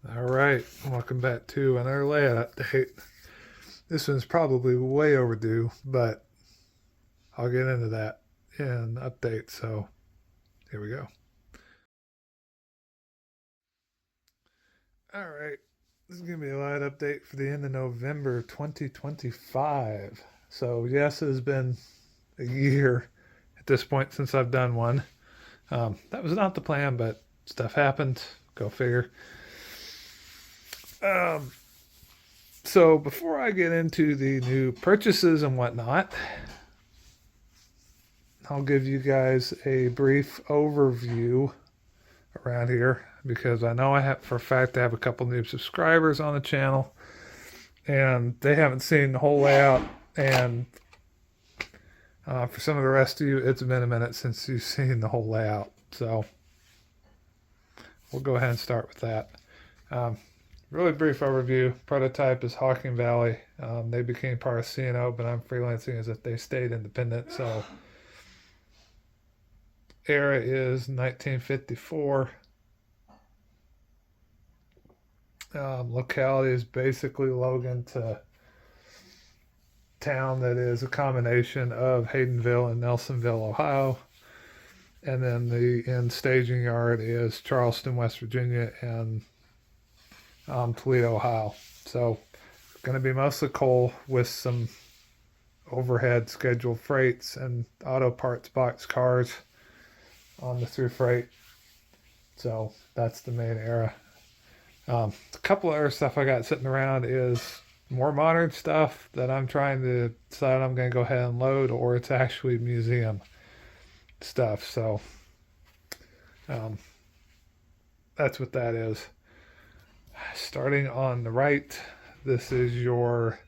All right, welcome back to another layout update. This one's probably way overdue, but I'll get into that in update. So here we go. All right, this is gonna be a light update for the end of November 2025. So yes, it has been a year at this point since I've done one. That was not the plan, but stuff happened. Go figure. Um, so before I get into the new purchases and whatnot, I'll give you guys a brief overview around here because I know I have for a fact I have a couple new subscribers on the channel and they haven't seen the whole layout. And for some of the rest of you, it's been a minute since you've seen the whole layout. So we'll go ahead and start with that. Um, Really brief overview. Prototype is Hawking Valley. They became part of CNO, but I'm freelancing as if they stayed independent. So era is 1954. Locality is basically Logan to town that is a combination of Haydenville and Nelsonville, Ohio. And then the end staging yard is Charleston, West Virginia, and Toledo, Ohio. So going to be mostly coal with some overhead scheduled freights and auto parts box cars on the through freight. So that's the main era. A couple of other stuff I got sitting around is more modern stuff that I'm trying to decide I'm going to go ahead and load, or it's actually museum stuff. So um, that's what that is. Starting on the right, this is your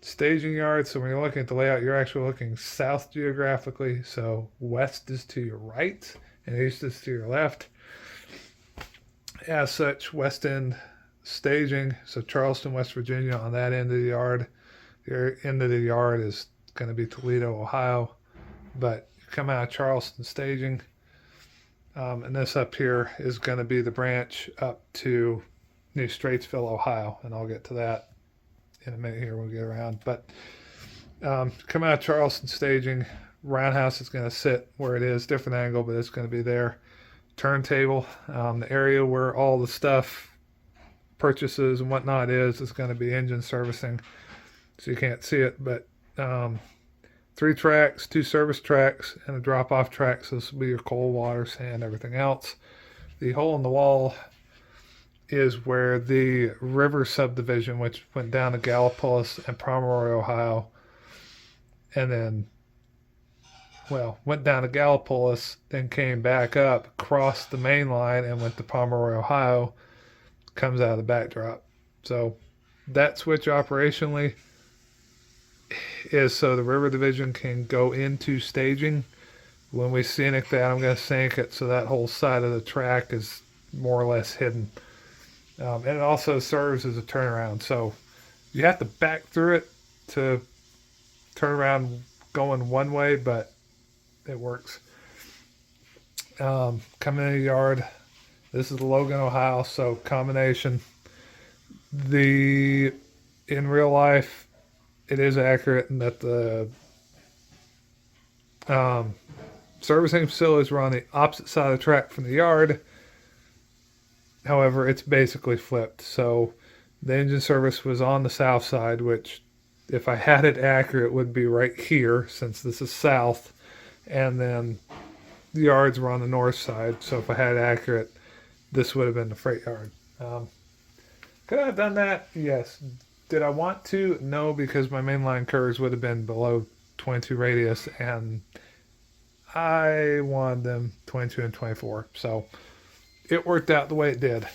staging yard. So when you're looking at the layout, you're actually looking south geographically. So west is to your right and east is to your left. As such, West End staging, so Charleston, West Virginia on that end of the yard. The end of the yard is going to be Toledo, Ohio, but you come out of Charleston staging, and this up here is going to be the branch up to New Straitsville, Ohio, and I'll get to that in a minute here when we get around. But come out of Charleston staging, roundhouse is going to sit where it is, different angle, but it's going to be there. Turntable, the area where all the stuff, purchases and whatnot is going to be engine servicing. So you can't see it, but 3 tracks, 2 service tracks, and a drop off track. So this will be your coal, water, sand, everything else. The hole in the wall is where the river subdivision, which went down to Gallipolis and Pomeroy, Ohio, and then went down to Gallipolis, then came back up, crossed the main line, and went to Pomeroy, Ohio, comes out of the backdrop. So that switch operationally is so the river division can go into staging. When we scenic that, I'm going to sync it so that whole side of the track is more or less hidden. And it also serves as a turnaround. So you have to back through it to turn around going one way, but it works. Coming in the yard, this is Logan, Ohio, so combination. The in real life, it is accurate in that the um, servicing facilities were on the opposite side of the track from the yard. However, it's basically flipped. So the engine service was on the south side, which, if I had it accurate, would be right here since this is south. And then the yards were on the north side. So if I had it accurate, this would have been the freight yard. Could I have done that? Yes. Did I want to? No, because my mainline curves would have been below 22 radius, and I wanted them 22 and 24. So it worked out the way it did.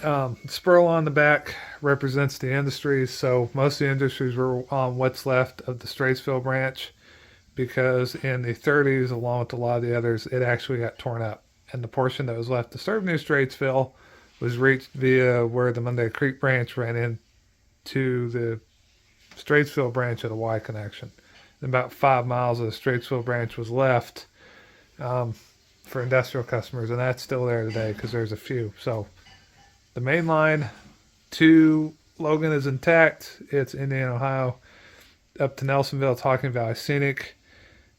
Spurl on the back represents the industries. So most of the industries were on what's left of the Straitsville branch, because in the 30s, along with a lot of the others, it actually got torn up. And the portion that was left to serve New Straitsville was reached via where the Monday Creek branch ran into the Straitsville branch of the Y connection. And about 5 miles of the Straitsville branch was left for industrial customers, and that's still there today because there's a few. So The main line to Logan is intact. It's Indiana, Ohio. Up to Nelsonville, it's Hocking Valley Scenic.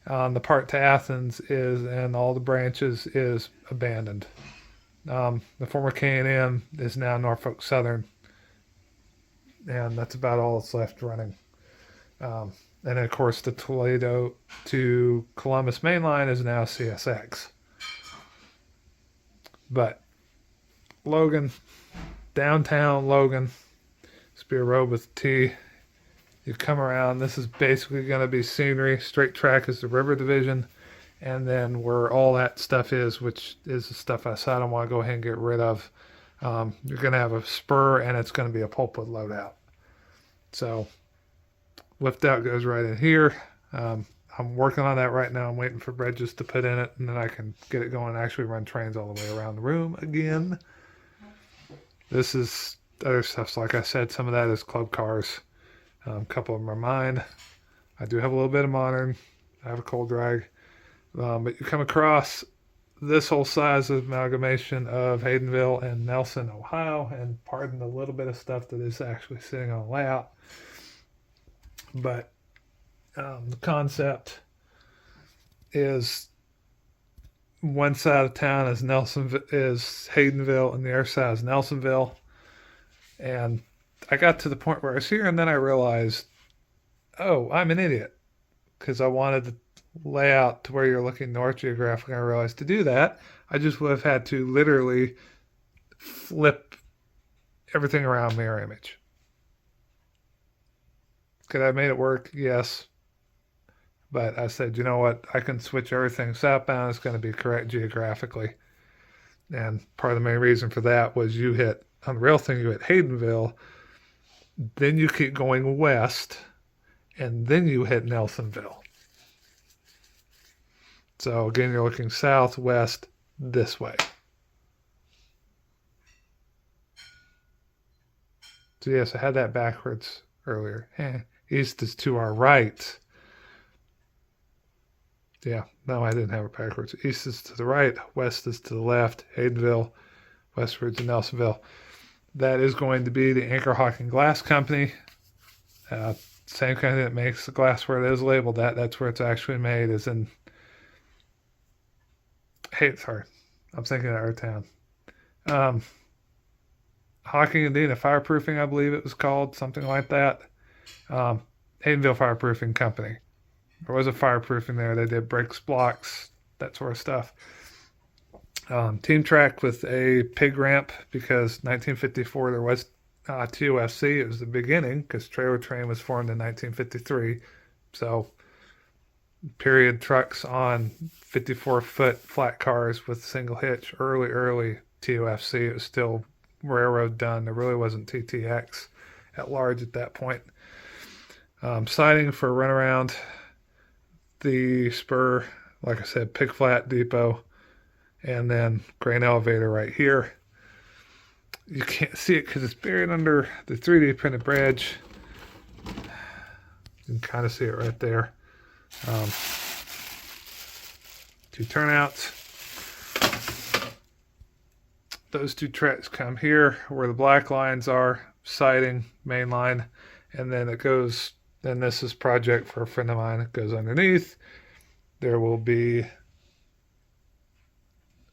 The part to Athens is, and all the branches is abandoned. The former K&M is now Norfolk Southern, and that's about all that's left running. And then, of course, the Toledo to Columbus main line is now CSX. But Logan, downtown Logan, Spear Road with T. You come around, this is basically going to be scenery. Straight track is the river division. And then where all that stuff is, which is the stuff I said I want to go ahead and get rid of, you're going to have a spur, and it's going to be a pulpwood loadout. So lift out goes right in here. I'm working on that right now. I'm waiting for Bridges to put in it, and then I can get it going and actually run trains all the way around the room again. This is other stuff. So like I said, some of that is club cars. A couple of them are mine. I do have a little bit of modern. I have a cold drag. But you come across this whole size of amalgamation of Haydenville and Nelson, Ohio, and pardon the little bit of stuff that is actually sitting on layout. But the concept is one side of town is Haydenville, and the other side is Nelsonville. And I got to the point where I was here, and then I realized, oh, I'm an idiot, because I wanted to lay out to where you're looking north geographically. I realized to do that, I just would have had to literally flip everything around mirror image. Could I have made it work? Yes. But I said, you know what? I can switch everything southbound. It's going to be correct geographically. And part of the main reason for that was you hit, on the rail thing, you hit Haydenville. Then you keep going west. And then you hit Nelsonville. So again, you're looking southwest this way. So yes, I had that backwards earlier. East is to our right. Yeah, no, I didn't have it backwards. East is to the right, west is to the left, Haydenville, westwards to Nelsonville. That is going to be the Anchor Hocking Glass Company. Same company that makes the glass where it is labeled that. That's where it's actually made, is in... Hey, sorry. I'm thinking of our town. Hocking Indiana Fireproofing, I believe it was called, something like that. Haydenville Fireproofing Company. There was a fireproofing there. They did bricks, blocks, that sort of stuff. Team track with a pig ramp, because 1954 there was TOFC. It was the beginning, because Trailer Train was formed in 1953. So period trucks on 54-foot flat cars with single hitch. Early TOFC. It was still railroad done. There really wasn't TTX at large at that point. Siding for a runaround. The spur, like I said, pig flat depot, and then grain elevator right here. You can't see it because it's buried under the 3D printed bridge. You can kind of see it right there. Two turnouts. Those two tracks come here where the black lines are, siding, main line, and then it goes. Then this is project for a friend of mine. It goes underneath. There will be,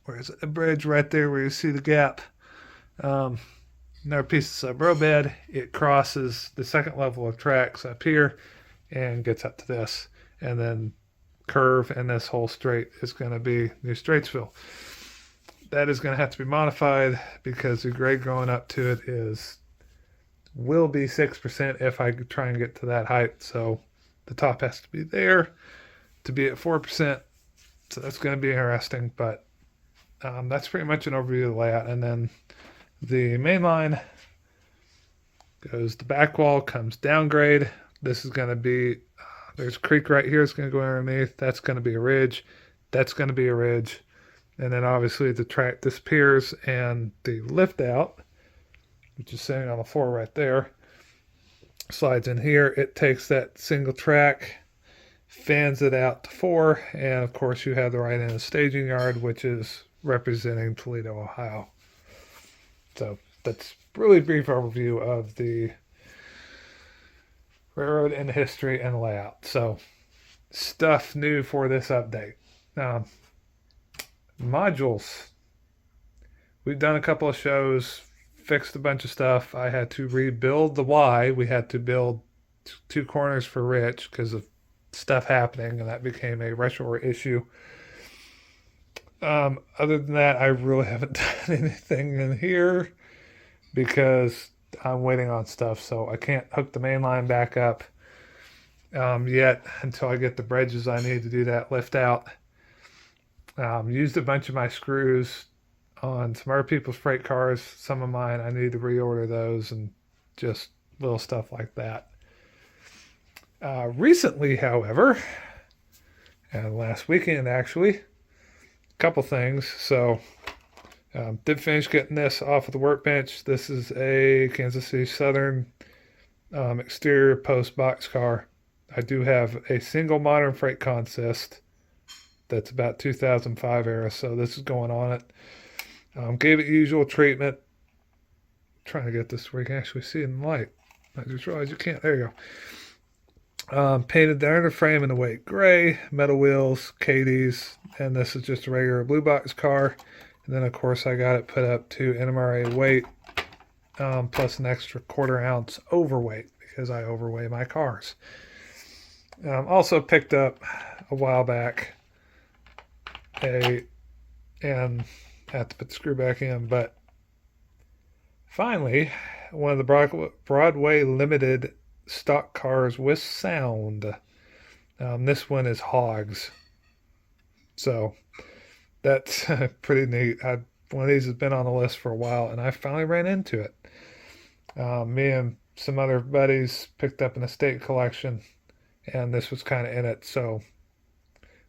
where is it? A bridge right there where you see the gap. Another piece of sub-road bed. It crosses the second level of tracks up here and gets up to this. And then curve, and this whole straight is going to be New Straitsville. That is going to have to be modified because the grade going up to it will be 6% if I try and get to that height. So the top has to be there to be at 4%. So that's going to be interesting, but that's pretty much an overview of the layout. And then the main line goes, the back wall comes downgrade. This is going to be, there's a creek right here. It's going to go underneath. That's going to be a ridge. That's going to be a ridge. And then obviously the track disappears, and the lift out, which is sitting on the floor right there, slides in here. It takes that single track, fans it out to 4, and of course you have the right end of staging yard, which is representing Toledo, Ohio. So that's really brief overview of the railroad in history and layout. So stuff new for this update. Modules. We've done a couple of shows, fixed a bunch of stuff. I had to rebuild the Y. We had to build two corners for Rich because of stuff happening, and that became a retro issue. Other than that, I really haven't done anything in here because I'm waiting on stuff, so I can't hook the main line back up yet until I get the bridges I need to do that lift out. Used a bunch of my screws on some other people's freight cars. Some of mine, I need to reorder those and just little stuff like that. Recently, however, and last weekend actually, a couple things. So, did finish getting this off of the workbench. This is a Kansas City Southern exterior post box car. I do have a single modern freight consist that's about 2005 era, so this is going on it. Gave it usual treatment. Trying to get this where you can actually see it in the light. I just realized you can't. There you go. Painted the under frame in the white gray, metal wheels, Katie's, and this is just a regular blue box car. And then, of course, I got it put up to NMRA weight, plus an extra 1/4 ounce overweight because I overweigh my cars. Also picked up a while back and had to put the screw back in, but finally, one of the Broadway limited stock cars with sound. This one is Hogs, so that's pretty neat. One of these has been on the list for a while, and I finally ran into it. Me and some other buddies picked up an estate collection, and this was kind of in it, so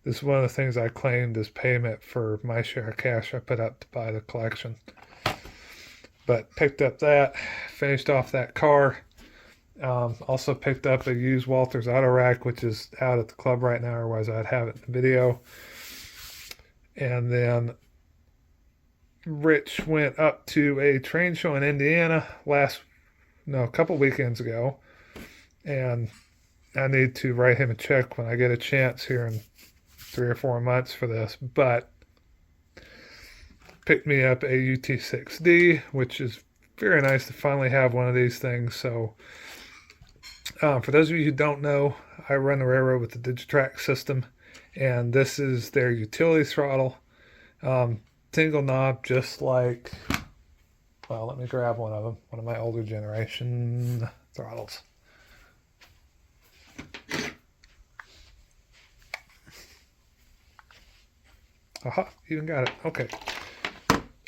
this is one of the things I claimed as payment for my share of cash I put up to buy the collection. But picked up that, finished off that car. Also picked up a used Walters Auto Rack, which is out at the club right now, otherwise I'd have it in the video. And then Rich went up to a train show in Indiana a couple weekends ago. And I need to write him a check when I get a chance here in 3 or 4 months for this, but picked me up a UT6D, which is very nice to finally have one of these things. So for those of you who don't know, I run the railroad with the Digitrax system, and this is their utility throttle. Single knob, just like, well, let me grab one of them, one of my older generation throttles. Aha, even got it. Okay.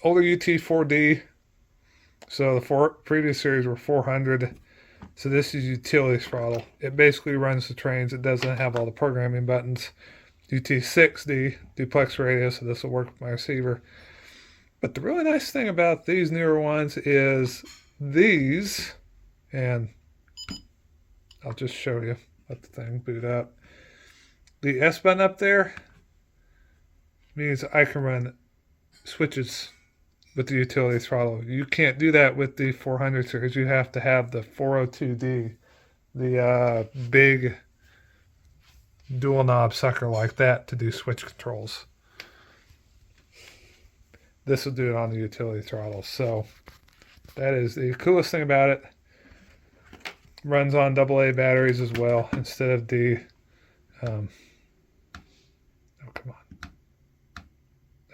Older UT4D. So the previous series were 400. So this is utility throttle. It basically runs the trains. It doesn't have all the programming buttons. UT6D, duplex radio, so this will work with my receiver. But the really nice thing about these newer ones is these, and I'll just show you, let the thing boot up. The S button up there means I can run switches with the utility throttle. You can't do that with the 400 series. You have to have the 402D, the big dual knob sucker like that to do switch controls. This will do it on the utility throttle. So that is the coolest thing about it. Runs on AA batteries as well instead of the oh, come on.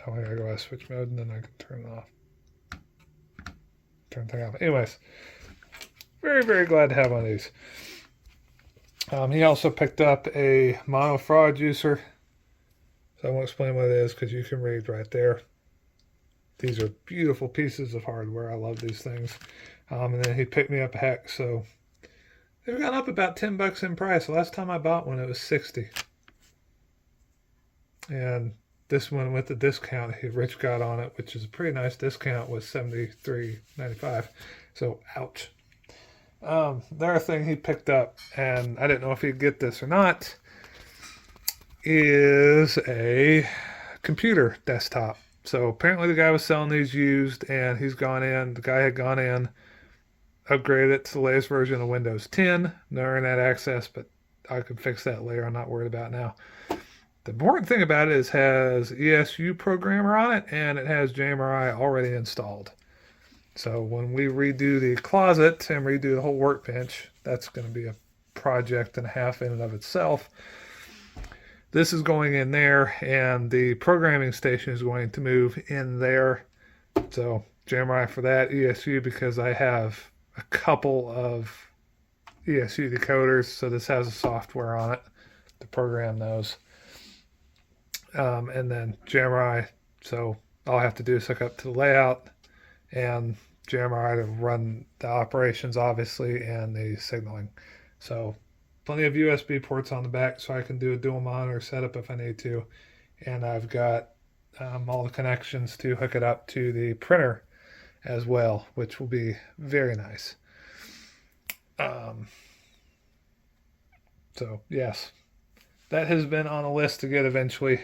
Oh, I gotta go out of switch mode and then I can turn it off. Turn the thing off. Anyways, very, very glad to have one of these. He also picked up a mono fraud juicer. So I won't explain what it is because you can read right there. These are beautiful pieces of hardware. I love these things. And then he picked me up a hex. So they've gone up about $10 in price. The last time I bought one, it was $60. And this one with the discount Rich got on it, which is a pretty nice discount, was $73.95. So ouch. The other thing he picked up, and I didn't know if he'd get this or not, is a computer desktop. So apparently the guy was selling these used, and the guy had gone in, upgraded it to the latest version of Windows 10, no internet access, but I can fix that later. I'm not worried about it now. The important thing about it is it has ESU programmer on it, and it has JMRI already installed. So when we redo the closet and redo the whole workbench, that's going to be a project and a half in and of itself. This is going in there, and the programming station is going to move in there. So JMRI for that, ESU because I have a couple of ESU decoders, so this has a software on it to program those. And then JMRI, so all I have to do is hook up to the layout and JMRI to run the operations, obviously, and the signaling. So plenty of USB ports on the back, so I can do a dual monitor setup if I need to. And I've got all the connections to hook it up to the printer as well, which will be very nice. So yes, that has been on a list to get eventually.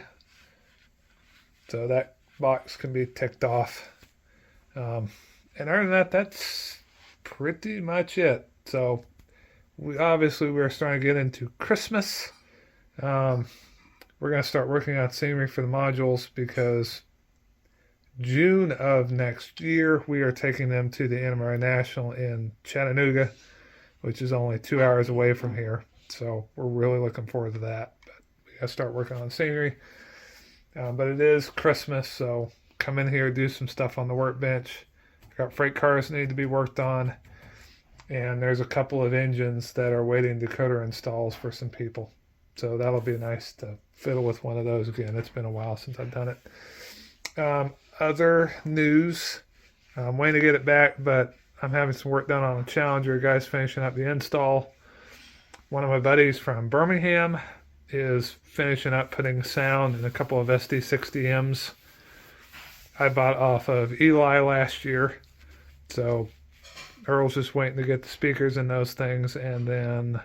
So that box can be ticked off. And other than that, that's pretty much it. So we're starting to get into Christmas. We're going to start working on scenery for the modules because June of next year we are taking them to the Anna National in Chattanooga, which is only 2 hours away from here. So we're really looking forward to that. But we got to start working on scenery. But it is Christmas, so come in here, do some stuff on the workbench. Got freight cars that need to be worked on, and there's a couple of engines that are waiting decoder installs for some people. So that'll be nice to fiddle with one of those again. It's been a while since I've done it. Other news, I'm waiting to get it back, but I'm having some work done on a Challenger. Guy's finishing up the install. One of my buddies from Birmingham is finishing up putting sound in a couple of SD60Ms I bought off of Eli last year. So Earl's just waiting to get the speakers in those things, and then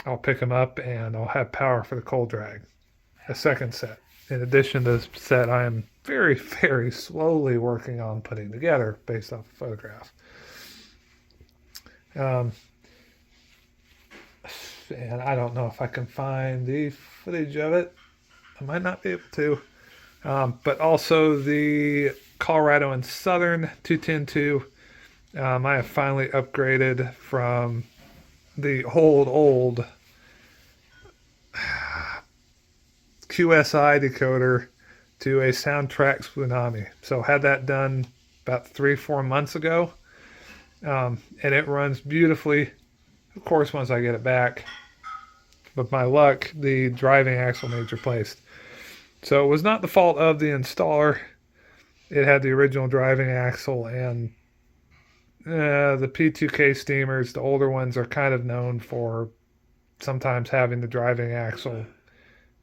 I'll pick them up and I'll have power for the cold drag. A second set. In addition to the set I am very, very slowly working on putting together based off a photograph. And I don't know if I can find the footage of it. I might not be able to. But also the Colorado and Southern 210-2. I have finally upgraded from the old QSI decoder to a Soundtrax Tsunami. So had that done about 3-4 months ago. And it runs beautifully. Of course, once I get it back. But my luck, the driving axle needs replaced. So it was not the fault of the installer. It had the original driving axle, and the P2K steamers, the older ones, are kind of known for sometimes having the driving axle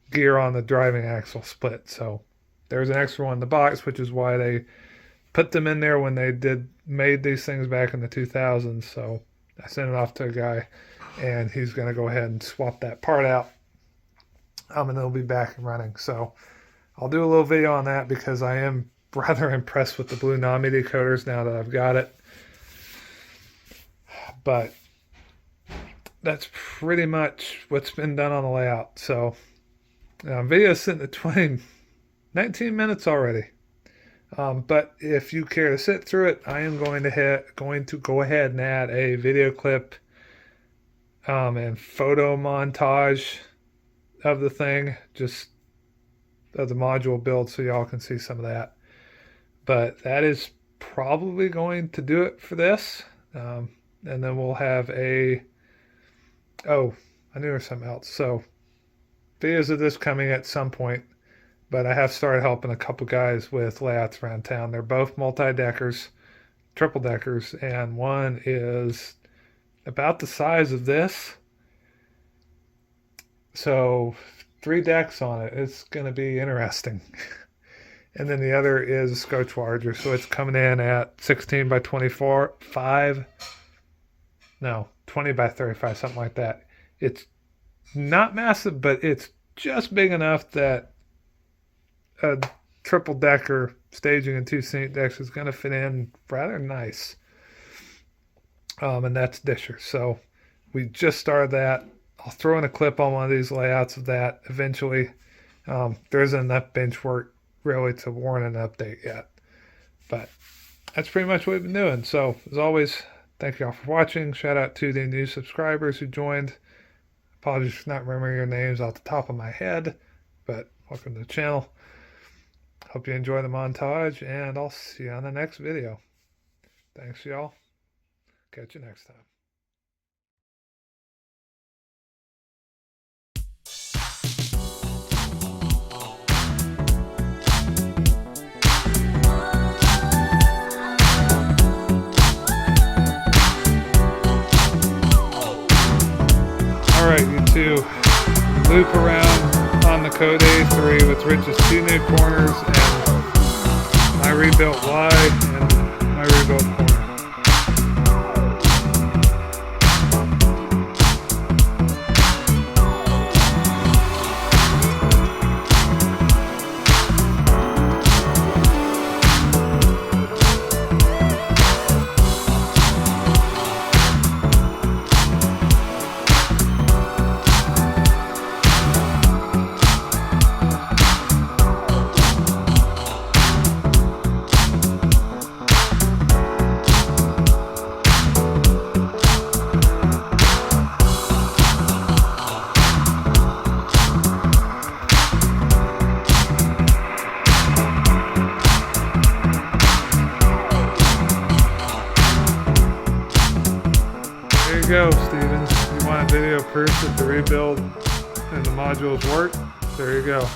gear on the driving axle split. So there's an extra one in the box, which is why they put them in there when they made these things back in the 2000s. So I sent it off to a guy, and he's going to go ahead and swap that part out. And it'll be back and running. So I'll do a little video on that because I am rather impressed with the Blue Nami decoders now that I've got it. But that's pretty much what's been done on the layout. So video's sitting at 19 minutes already. But if you care to sit through it, I am going to go ahead and add a video clip and photo montage of the thing, just of the module build, so y'all can see some of that. But that is probably going to do it for this. And then we'll have I knew there was something else. So videos of this coming at some point, but I have started helping a couple guys with layouts around town. They're both multi-deckers, triple deckers, and one is about the size of this. So 3 decks on it. It's going to be interesting. And then the other is a scotch larger. So it's coming in at 16 by 24, 20 by 35, something like that. It's not massive, but it's just big enough that a triple decker staging and 2 sink decks is going to fit in rather nice. And that's Disher. So we just started that. I'll throw in a clip on one of these layouts of that eventually. There isn't enough bench work really to warrant an update yet. But that's pretty much what we've been doing. So as always, thank you all for watching. Shout out to the new subscribers who joined. Apologies for not remembering your names off the top of my head, but welcome to the channel. Hope you enjoy the montage, and I'll see you on the next video. Thanks, y'all. Catch you next time. All right, you two, loop around on the Code A3 with Rich's 2 new corners and my rebuilt Y and my rebuilt corner. There you go, Stevens. You want a video proof that the rebuild and the modules work? There you go.